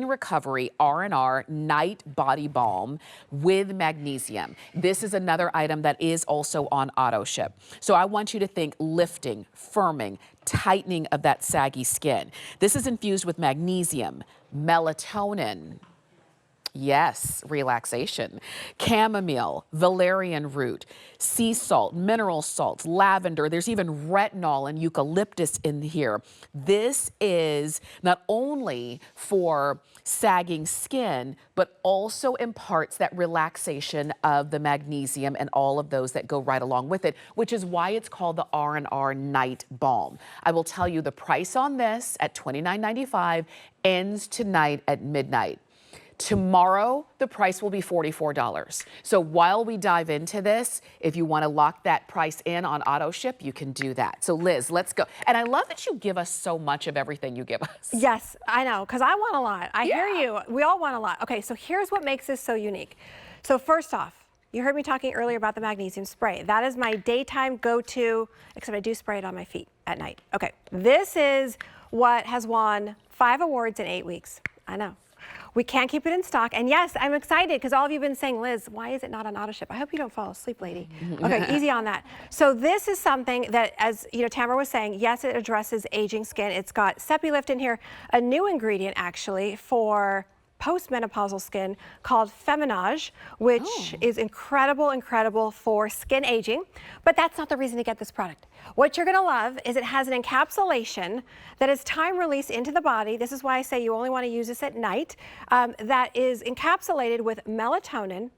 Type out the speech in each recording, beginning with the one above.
SkinRecovery R&R Night Body Balm with magnesium. This is another item that is also on auto ship. So I want you to think lifting, firming, tightening of that saggy skin. This is infused with magnesium, melatonin, yes, relaxation, chamomile, valerian root, sea salt, mineral salts, lavender. There's even retinol and eucalyptus in here. This is not only for sagging skin, but also imparts that relaxation of the magnesium and all of those that go right along with it, which is why it's called the R&R Night Balm. I will tell you the price on this at $29.95 ends tonight at midnight. Tomorrow, the price will be $44. So while we dive into this, if you want to lock that price in on auto ship, you can do that. So Liz, let's go. And I love that you give us so much of everything you give us. Yes, I know, because I want a lot. I hear you. We all want a lot. Okay, so here's what makes this so unique. So first off, you heard me talking earlier about the magnesium spray. That is my daytime go-to, except I do spray it on my feet at night. Okay, this is what has won 5 awards in 8 weeks. I know. We can't keep it in stock. And yes, I'm excited because all of you have been saying, Liz, why is it not on auto ship? I hope you don't fall asleep, lady. Okay, easy on that. So this is something that, as you know, Tamara was saying, yes, it addresses aging skin. It's got SepiLift in here, a new ingredient actually for postmenopausal skin called Feminage, which is incredible for skin aging. But that's not the reason to get this product. What you're gonna love is it has an encapsulation that is time released into the body. This is why I say you only wanna use this at night. That is encapsulated with melatonin,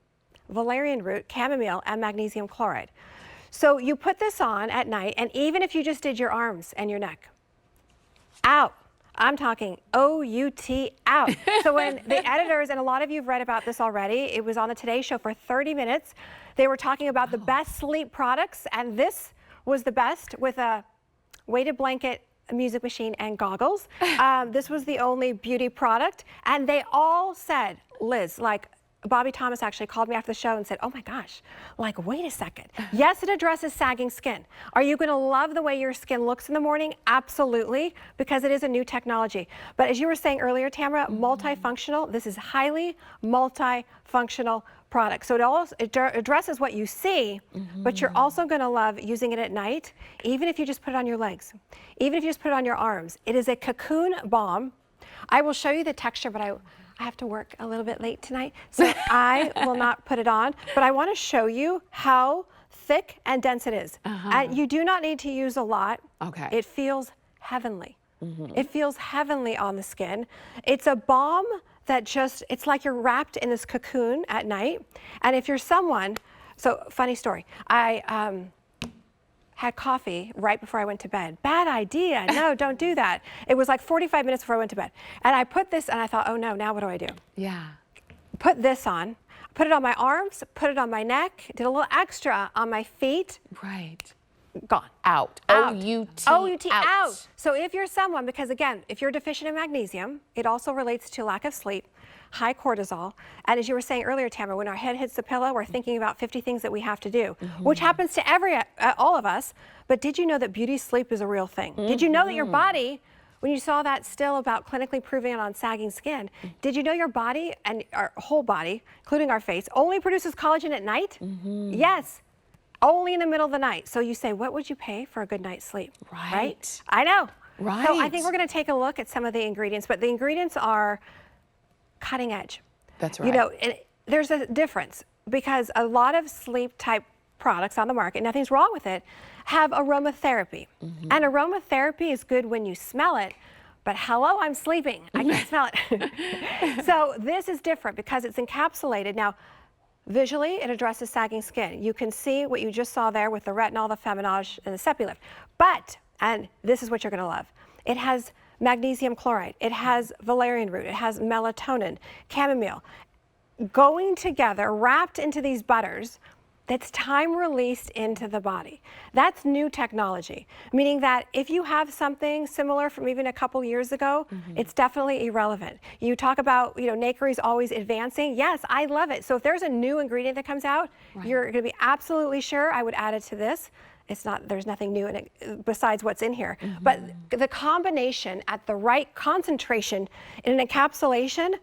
valerian root, chamomile, and magnesium chloride. So you put this on at night, and even if you just did your arms and your neck, out. I'm talking O-U-T out. So when the editors, and a lot of you have read about this already, it was on the Today Show for 30 minutes. They were talking about the best sleep products, and this was the best with a weighted blanket, a music machine, and goggles. This was the only beauty product, and they all said, Liz, like, Bobby Thomas actually called me after the show and said, oh my gosh, like, wait a second. Yes, it addresses sagging skin. Are you gonna love the way your skin looks in the morning? Absolutely, because it is a new technology. But as you were saying earlier, Tamara, multifunctional, this is highly multifunctional product. So it addresses what you see, but you're also gonna love using it at night, even if you just put it on your legs, even if you just put it on your arms. It is a cocoon balm. I will show you the texture, but I have to work a little bit late tonight, so I will not put it on, but I want to show you how thick and dense it is. And you do not need to use a lot. Okay. It feels heavenly. It feels heavenly on the skin. It's a balm that just, it's like you're wrapped in this cocoon at night. And if you're someone, so funny story, I had coffee right before I went to bed. Bad idea, no, don't do that. It was like 45 minutes before I went to bed. And I put this and I thought, oh no, now what do I do? Yeah. Put this on, put it on my arms, put it on my neck, did a little extra on my feet. Right. Gone. Out. O-U-T. O-U-T, out. So if you're someone, because again, if you're deficient in magnesium, it also relates to lack of sleep, high cortisol, and as you were saying earlier, Tamara, when our head hits the pillow, we're thinking about 50 things that we have to do, which happens to all of us. But did you know that beauty sleep is a real thing? Did you know that your body, when you saw that still about clinically proving it on sagging skin, did you know your body and our whole body, including our face, only produces collagen at night? Yes. Only in the middle of the night. So you say, what would you pay for a good night's sleep? Right? I know. Right. So I think we're going to take a look at some of the ingredients, but the ingredients are cutting edge. That's right. You know, and there's a difference because a lot of sleep type products on the market, nothing's wrong with it, have aromatherapy. And aromatherapy is good when you smell it, but hello, I'm sleeping. I can't smell it. So this is different because it's encapsulated. Now, visually, it addresses sagging skin. You can see what you just saw there with the retinol, the Feminage, and the SepiLift. But, and this is what you're gonna love, it has magnesium chloride, it has valerian root, it has melatonin, chamomile, going together, wrapped into these butters, that's time released into the body. That's new technology, meaning that if you have something similar from even a couple years ago, it's definitely irrelevant. You talk about, you know, Nakery is always advancing. Yes, I love it. So if there's a new ingredient that comes out, you're gonna be absolutely sure I would add it to this there's nothing new in it besides what's in here. But the combination at the right concentration in an encapsulation,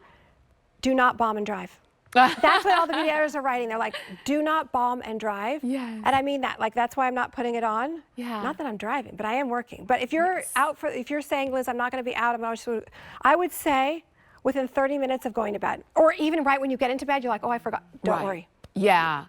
do not balm and drive. That's what all the beauty editors are writing. They're like, do not balm and drive. Yes. And I mean that. Like, that's why I'm not putting it on. Yeah. Not that I'm driving, but I am working. But if you're if you're saying, Liz, I'm not going to be out, I would say within 30 minutes of going to bed, or even right when you get into bed, you're like, oh, I forgot. Don't worry. Yeah.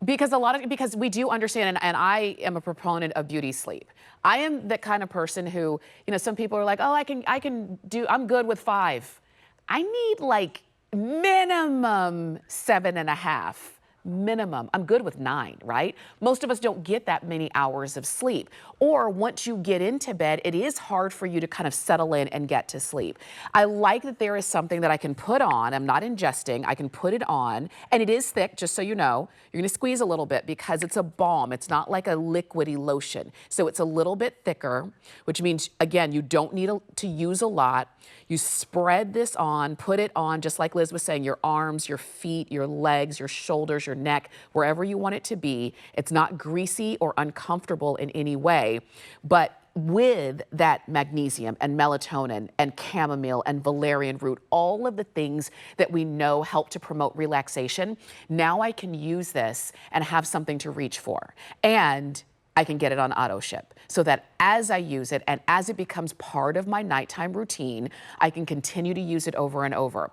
Because because we do understand, and I am a proponent of beauty sleep. I am the kind of person who, some people are like, oh, I'm good with 5. I need like minimum 7.5. Minimum. I'm good with 9, right? Most of us don't get that many hours of sleep. Or once you get into bed, it is hard for you to kind of settle in and get to sleep. I like that there is something that I can put on. I'm not ingesting. I can put it on. And it is thick, just so you know. You're going to squeeze a little bit because it's a balm. It's not like a liquidy lotion. So it's a little bit thicker, which means, again, you don't need to use a lot. You spread this on, put it on, just like Liz was saying, your arms, your feet, your legs, your shoulders, your neck, wherever you want it to be. It's not greasy or uncomfortable in any way, but with that magnesium and melatonin and chamomile and valerian root, all of the things that we know help to promote relaxation, now I can use this and have something to reach for. And I can get it on auto ship so that as I use it and as it becomes part of my nighttime routine, I can continue to use it over and over.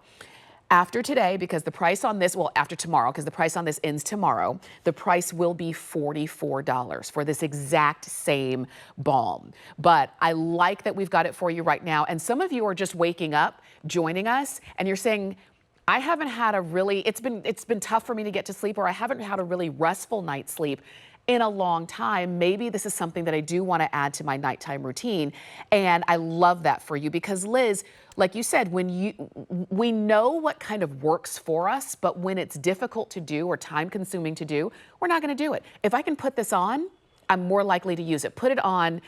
After today, because the price on this, well, after tomorrow, because the price on this ends tomorrow, the price will be $44 for this exact same balm. But I like that we've got it for you right now. And some of you are just waking up, joining us, and you're saying, I haven't had a really, it's been tough for me to get to sleep, or I haven't had a really restful night's sleep in a long time. Maybe this is something that I do want to add to my nighttime routine. And I love that for you because, Liz, like you said, we know what kind of works for us, but when it's difficult to do or time consuming to do, we're not going to do it. If I can put this on, I'm more likely to use it. Put it on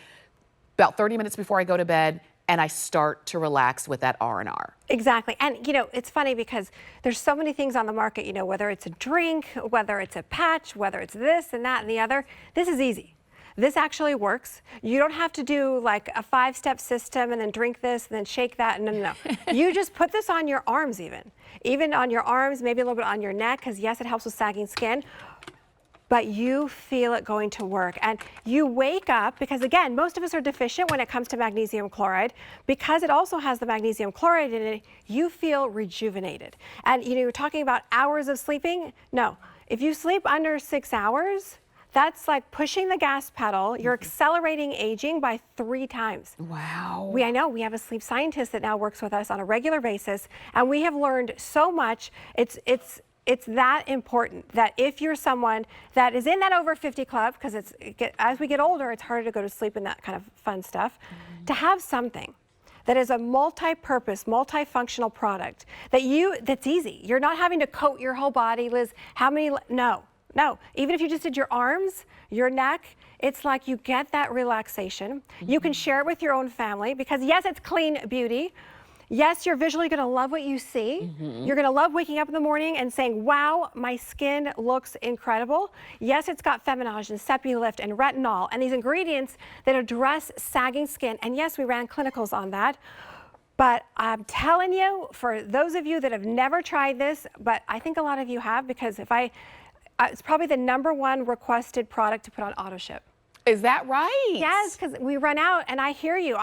about 30 minutes before I go to bed, and I start to relax with that R&R. Exactly. And, it's funny because there's so many things on the market, whether it's a drink, whether it's a patch, whether it's this and that and the other. This is easy. This actually works. You don't have to do like a 5-step system and then drink this and then shake that. No. You just put this on your arms even on your arms, maybe a little bit on your neck, because yes, it helps with sagging skin. But you feel it going to work. And you wake up, because again, most of us are deficient when it comes to magnesium chloride. Because it also has the magnesium chloride in it, you feel rejuvenated. And you're talking about hours of sleeping. No, if you sleep under 6 hours, that's like pushing the gas pedal. You're accelerating aging by 3 times. Wow. I know, we have a sleep scientist that now works with us on a regular basis, and we have learned so much. It's that important that if you're someone that is in that over 50 club, because as we get older, it's harder to go to sleep in that kind of fun stuff, to have something that is a multi-purpose, multifunctional product that's easy. You're not having to coat your whole body, Liz. No. Even if you just did your arms, your neck, it's like you get that relaxation. You can share it with your own family because yes, it's clean beauty. Yes, you're visually going to love what you see. You're going to love waking up in the morning and saying, wow, my skin looks incredible. Yes, it's got Feminage and SepiLift and retinol and these ingredients that address sagging skin. And yes, we ran clinicals on that. But I'm telling you, for those of you that have never tried this, but I think a lot of you have, because it's probably the #1 requested product to put on auto ship. Is that right? Yes, because we run out, and I hear you.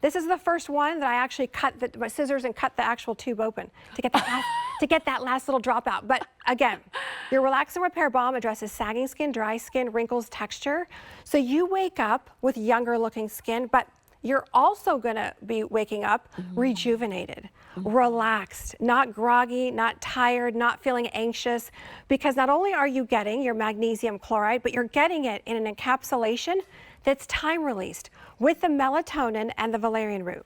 This is the first one that I actually cut my scissors and cut the actual tube open to get that last little drop out. But again, your Relax and Repair Balm addresses sagging skin, dry skin, wrinkles, texture. So you wake up with younger looking skin, but you're also going to be waking up rejuvenated, relaxed, not groggy, not tired, not feeling anxious, because not only are you getting your magnesium chloride, but you're getting it in an encapsulation that's time released with the melatonin and the valerian root.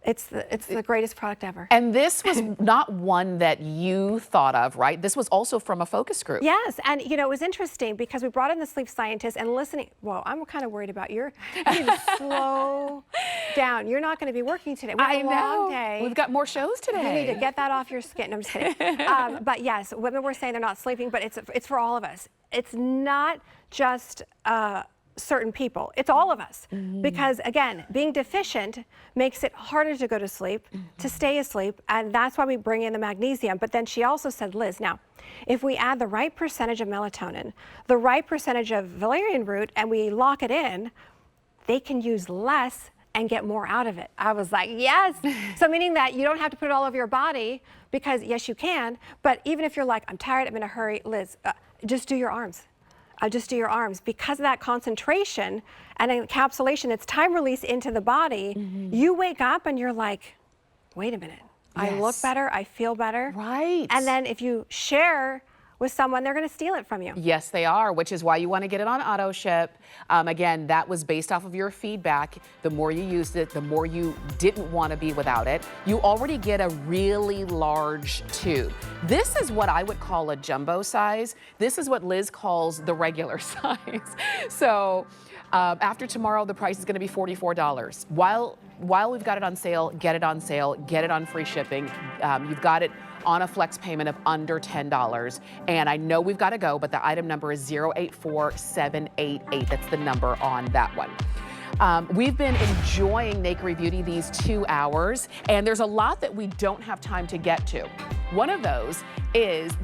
It's the greatest product ever. And this was not one that you thought of, right? This was also from a focus group. Yes, and it was interesting because we brought in the sleep scientist and listening. Well, I'm kind of worried about you need to slow down. You're not going to be working today. We have a long day. We've got more shows today. You need to get that off your skin. No, I'm just kidding. But yes, women were saying they're not sleeping, but it's for all of us. It's not just certain people. It's all of us. Because again, being deficient makes it harder to go to sleep, to stay asleep, and that's why we bring in the magnesium. But then she also said, Liz, now, if we add the right percentage of melatonin, the right percentage of valerian root, and we lock it in, they can use less and get more out of it. I was like, yes. So meaning that you don't have to put it all over your body, because yes, you can, but even if you're like, I'm tired, I'm in a hurry, Liz, just do your arms. Just do your arms. Because of that concentration and encapsulation, it's time release into the body, you wake up and you're like, wait a minute, I look better, I feel better. Right. And then if you share with someone, they're going to steal it from you. Yes, they are, which is why you want to get it on auto ship. Again, that was based off of your feedback. The more you used it, the more you didn't want to be without it. You already get a really large tube. This is what I would call a jumbo size. This is what Liz calls the regular size. So after tomorrow, the price is going to be $44. While we've got it on sale, get it on sale, get it on free shipping. You've got it on a flex payment of under $10. And I know we've got to go, but the item number is 084788. That's the number on that one. We've been enjoying Nakery Beauty these 2 hours, and there's a lot that we don't have time to get to. One of those is the